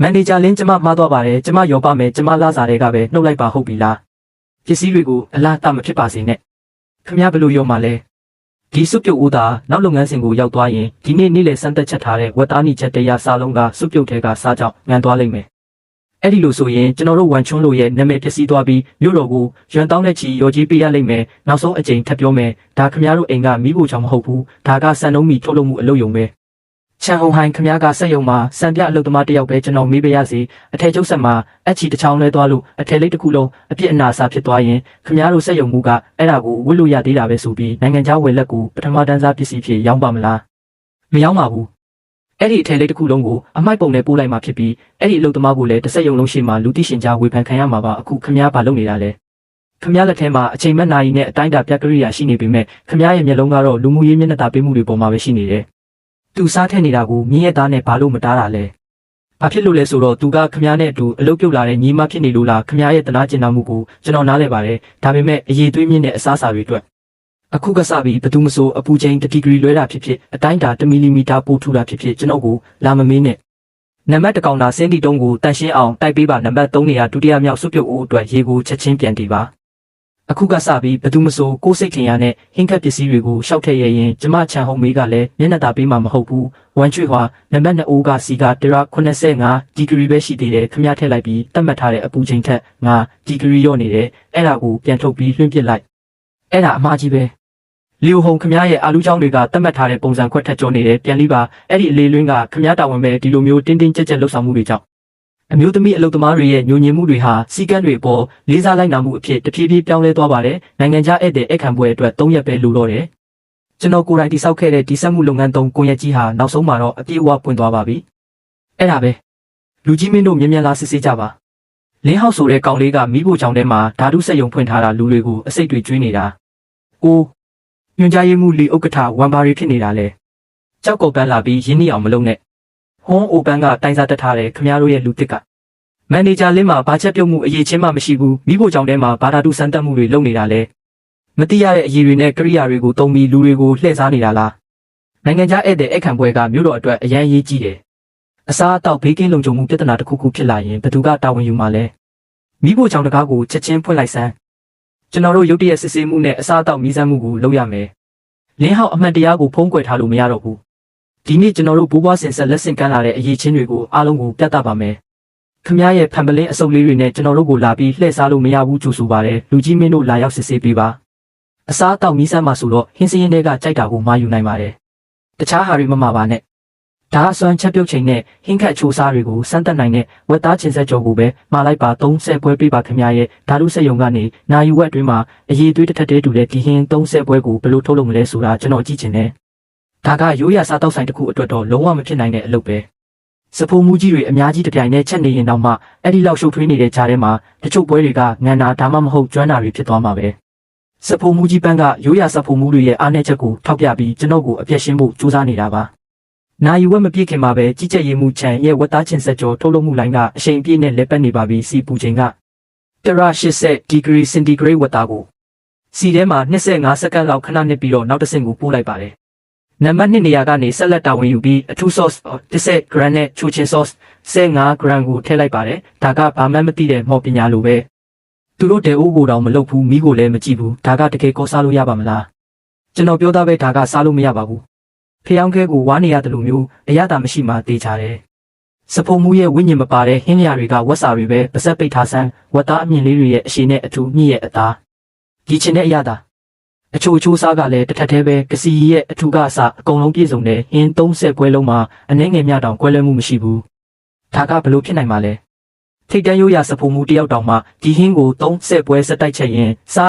မန်နေဂျာလင်းကျမမှားသွားပါတယ်ကျမရောပါမယ်ကျမလာစားတဲ့ကပဲနှုတ်လိုက်ပါဟုတ်ပြီလားပစ္စည်းတွေကိုအလားတမဖြစ်ပါစေနဲ့ခင်ဗျားဘလို့ရောမှာလဲဒီစုပ်ပြုတ်ဦးသာနောက်လုပ်ငန်းစဉ်ကိုရောက်သွားရင်ဒီနေ့နေ့လယ်စမ်းသက်ချက်ထားတဲ့ဝက်သားနီချက်တရားစားလုံးကစုပ်ပြုတ်ထဲကစားကြောင်းငံသွားလိမ့်မယ်အဲ့ဒီလိုဆိုရင်ကျွန်တော်တို့ဝန်ချွန်းလို့ရဲ့နာမည်ပစ္စည်းသွားပြီးမြို့တော်ကိုရွံတောင်းတဲ့ချီရော်ကြီးပေးရလိမ့်မယ်နောက်ဆုံးအကြိမ်ထပ်ပြောမယ်ဒါခင်ဗျားတို့အိမ်ကမိဖို့ချောင်မဟုတ်ဘူးဒါကစံနှုံးမီထုတ်လုပ်မှုအလုပ်ယုံပဲချန်ဟိုဟိုင်းခင်ဗျားကစက်ယုံမှာစံပြအလုပ်သမားတစ်ယောက်ပဲကျွန်တော်မေးပေးရစီအထည်ချုပ်ဆက်မှာအချီတစ်ချောင်းလဲသွားလို့အထည်လေးတစ်ခုလုံးအပြစ်အနာစာဖြစ်သွားရင်ခင်ဗျားတို့စက်ယုံမှုကအဲ့ဒါကိုဝတ်လို့ရသေးတာပဲဆိုပြီးနိုင်ငံခြားဝယ်လက်ကိုပထမတန်းစားပစ္စည်းဖြစ်ရောင်းပါမလားမရောင်းပါဘူးအဲ့ဒီအထည်လေးတစ်ခုလုံးကိုအမိုက်ပုံနဲ့ပို့လိုက်မှဖြစ်ပြီးအဲ့ဒီအလုပ်သမားကိုလည်းတစ်စက်ယုံလုံးရှိမှလူသိရှင်ကြားဝေဖန်ခံရမှာပါအခုခင်ဗျားဘာလုပ်နေတာလဲခင်ဗျားလက်ထဲမှာအချိန်မဲ့နိုင်နဲ့အတိုင်းတာပြက်ကရိယာရှိနေပေမဲ့ခင်ဗျားရဲ့မျက်လုံးကတော့လူမှုရေးမျက်နှာသာပေးမှုတွေပေါ်မှာပဲရှိနေတယ်သူစားထည့်နေတာကိုမြင်းရဲ့သားနဲ့ဘာလို့မတားတာလဲဘာဖြစ်လို့လဲဆိုတော့သူကခင်ဗျားနဲ့အတူအလုပ်ပြုတ်လာတဲ့ညီမဖြစ်နေလို့လားခင်ဗျားရဲ့တနာကျင်နာမှုကိုကျွန်တော်နားလဲပါတယ်ဒါပေမဲ့အရေးသွေးမြင့်တဲ့အစားအစာတွေအတွက်အခုကစားပြီးဘယ်သူမဆိုအပူချိန်1 ဒီဂရီလွဲတာဖြစ်ဖြစ်အတိုင်းတာ1 မီလီမီတာပိုထူတာဖြစ်ဖြစ်ကျွန်တော်ကိုလာမမင်းနဲ့နံပါတ်1ကောင်တာစင်းတီတုံးကိုတန်ရှင်းအောင်တိုက်ပေးပါနံပါတ်3နေရာဒုတိယမြောက်စုပ်ပြုတ်အိုးအတွက်ရေကိုချက်ချင်းပြန်တီးပါအခုကစားပြီးဘယ်သူမဆိုကိုယ်စိတ်ထင်ရတဲ့ဟင်းခတ်ပစ္စည်းတွေကိုရှောက်ထည့်ရရင်ကျမချန်ဟုံမေးကလည်းမျက်နှာသာပေးမှာမဟုတ်ဘူးဝမ်ချွေဟွာနံပါတ်2အိုးကစီက185ဒီဂရီပဲရှိသေးတယ်ခမရထည့်လိုက်ပြီးတတ်မှတ်ထားတဲ့အပူချိန်ထက်5ဒီဂရီရော့နေတယ်အဲ့ဒါကိုပြန်ထုတ်ပြီးလွှင့်ပစ်လိုက်အဲ့ဒါအမှားကြီးပဲလီယိုဟုံခမရရဲ့အာလူချောင်းတွေကတတ်မှတ်ထားတဲ့ပုံစံခွက်ထက်ကျော်နေတယ်ပြန်ပြီးပါအဲ့ဒီအလေးလွင်းကခမရတာဝန်ပဲဒီလိုမျိုးတင်းတင်းကြပ်ကြပ်လှုပ်ဆောင်မှုတွေကြောင့်အမျိုးသမီးအလုပ်သမားတွေရဲ့ညှို့ညင်မှုတွေဟာစီကန်းတွေပေါ်လေးစားလိုက်နာမှုအဖြစ်တဖြည်းဖြည်းပြောင်းလဲသွားပါတယ်နိုင်ငံခြားဧည့်သည်အခမ်းပွဲအတွက်3ရက်ပဲလိုတော့တယ်ကျွန်တော်ကိုယ်တိုင်တိစောက်ခဲ့တဲ့ဒီစက်မှုလုပ်ငန်း3ကွန်ရက်ကြီးဟာနောက်ဆုံးမှာတော့အပြည့်အဝပွင့်သွားပါပြီအဲ့ဒါပဲလူကြီးမင်းတို့မြင်မြန်လာစစ်ဆေးကြပါလင်းဟောက်ဆိုတဲ့ကောင်လေးကမိဖို့ချောင်းထဲမှာဓာတုစက်ယုံဖွင့်ထားတာလူတွေကိုအစိတ်တွေကျွေးနေတာအိုးညွန်ကြားရေးမှုလီဥက္ကဋ္ဌဝန်ဘာရီဖြစ်နေတာလေကြောက်ကော်ပန်းလာပြီးရင်းနှီးအောင်မလုပ်နဲ့ဟွန်းအိုပန်းကတိုင်စားတက်ထားတယ်ခင်ဗျားတို့ရဲ့လူတစ်ကမန်နေဂျာလင်းမှာဘာချက်ပြုတ်မှုအရေးချင်းမှမရှိဘူးမိဖို့ကြောင့်တဲမှာဘာသာတူစံတက်မှုတွေလုပ်နေတာလဲမတိရတဲ့အရေးတွေနဲ့ကိရိယာတွေကိုတုံးပြီးလူတွေကိုလှည့်စားနေတာလားနိုင်ငံခြားဧည့်သည်အခမ်းပွဲကမြို့တော်အတွက်အရန်ရေးကြီးတယ်အစားအသောက်ဘေးကင်းလုံခြုံမှုပြဿနာတစ်ခုခုဖြစ်လာရင်ဘယ်သူကတာဝန်ယူမှာလဲမိဖို့ကြောင့်တကားကိုချက်ချင်းဖွင့်လိုက်စမ်းကျွန်တော်တို့ရုတ်တရက်စစ်ဆေးမှုနဲ့အစားအသောက်မီးစမ်းမှုကိုလုပ်ရမယ်လင်းဟောက်အမှန်တရားကိုဖုံးကွယ်ထားလို့မရတော့ဘူးဒီနေ့ကျွန်တော်တို့ဘိုးဘွားဆင်ဆက်လက်ဆင့်ကမ်းလာတဲ့အရေးချင်းတွေကိုအားလုံးကိုပြသပါမယ်ခင်ဗျားရဲ့ဖန်ပလင်းအစုပ်လေးတွေနဲ့ကျွန်တော်တို့ကိုလာပြီးလှည့်စားလို့မရဘူးကြိုဆိုပါတယ်လူကြီးမင်းတို့လာရောက်စစ်ဆေးပေးပါအစားအသောက်မီးစမ်းမှာဆိုတော့ဟင်းစည်းရင်းတွေကကြိုက်တာကိုမှာယူနိုင်ပါတယ်တခြားဟာတွေမမှာပါနဲ့ဒါအစွမ်းချက်ပြုတ်ချိန်နဲ့ဟင်းခတ်ချိုးစားတွေကိုစမ်းတက်နိုင်တဲ့ဝက်သားချင်းဆက်ကြော်ကိုပဲမှာလိုက်ပါ30ပွဲပေးပါခင်ဗျားရဲ့ဓာတုစက်ယုံကနေနာယူဝက်အတွင်းမှာအရေးသွေးတစ်ထက်တည်းတူတဲ့ဒီဟင်း30ပွဲကိုဘယ်လိုထုတ်လုပ်မလဲဆိုတာကျွန်တော်ကြည့်ချင်တယ်ဒါကရိုးရာစားတောက်ဆိုင်တစ်ခုအတွက်တော့လုံးဝမဖြစ်နိုင်တဲ့အလုပ်ပဲစဖိုးမှုကြီးတွေအများကြီးတပြိုင်တည်းချက်နေရင်တော့မှအဲ့ဒီလောက်ရှုပ်ထွေးနေတဲ့ကြားထဲမှာတချို့ပွဲတွေကငန်နာဒါမှမဟုတ်ကျွမ်းနာတွေဖြစ်သွားမှာပဲစဖိုးမှုကြီးပန်းကရိုးရာစဖိုးမှုတွေရဲ့အားနည်းချက်ကိုထောက်ပြပြီးကျွန်တော်ကိုအပြည့်ရှင်းဖို့ကြိုးစားနေတာပါနာယူဝက်မပြည့်ခင်မှာပဲကြီးကြပ်ရေးမှုချန်ရဲ့ဝက်သားချင်းဆက်ကျော်ထုတ်လုပ်မှုလိုင်းကအရှိန်ပြည့်နဲ့လက်ပတ်နေပါပြီစီပူချိန်က180ဒီဂရီစင်တီဂရိတ်ဝက်သားကိုစီထဲမှာ25စက္ကန့်လောက်ခဏနှစ်ပြီးတော့နောက်တစ်ဆင့်ကိုပို့လိုက်ပါတယ်နံပါတ်2နေရာကနေဆက်လက်တာဝန်ယူပြီးအထူး sauce 10 gram နဲ့ချိုချင်း sauce 15 gram ကိုထည့်လိုက်ပါတယ်ဒါကဘာမှမသိတဲ့မော်ပညာလိုပဲသူတို့တဲအိုးကိုတောင်မလုပ်ဘူးမိကိုလည်းမကြည့်ဘူးဒါကတကယ်ကောစားလို့ရပါမလားကျွန်တော်ပြောသားပဲဒါကစားလို့မရပါဘူးဖျောင်းခဲကိုဝါနေရတယ်လို့မျိုးအရသာမရှိမှတေးချတယ်စဖုံမှုရဲ့ဝိညာဉ်မပါတဲ့ဟင်းလျာတွေကဝက်စာတွေပဲပါဆက်ပိတ်ထားဆန်းဝက်သားအမြင့်လေးတွေရဲ့အရှိနဲ့အထူမြင့်ရဲ့အသားဒီချင်တဲ့အရသာအချိုစားကလည်းတစ်ထက်သေးပဲကစီရဲ့အထူကအစအကုန်လုံးပြည့်စုံတဲ့ဟင်း30ပွဲလုံးမှာအနှဲငယ်မြတောင်ကွဲလွဲမှုမရှိဘူးဒါကဘလို့ဖြစ်နိုင်မှာလဲထိတ်တန်းရိုးရာစဖုံမှုတယောက်တောင်မှဒီဟင်းကို30ပွဲစက်တိုက်ချက်ရင်စား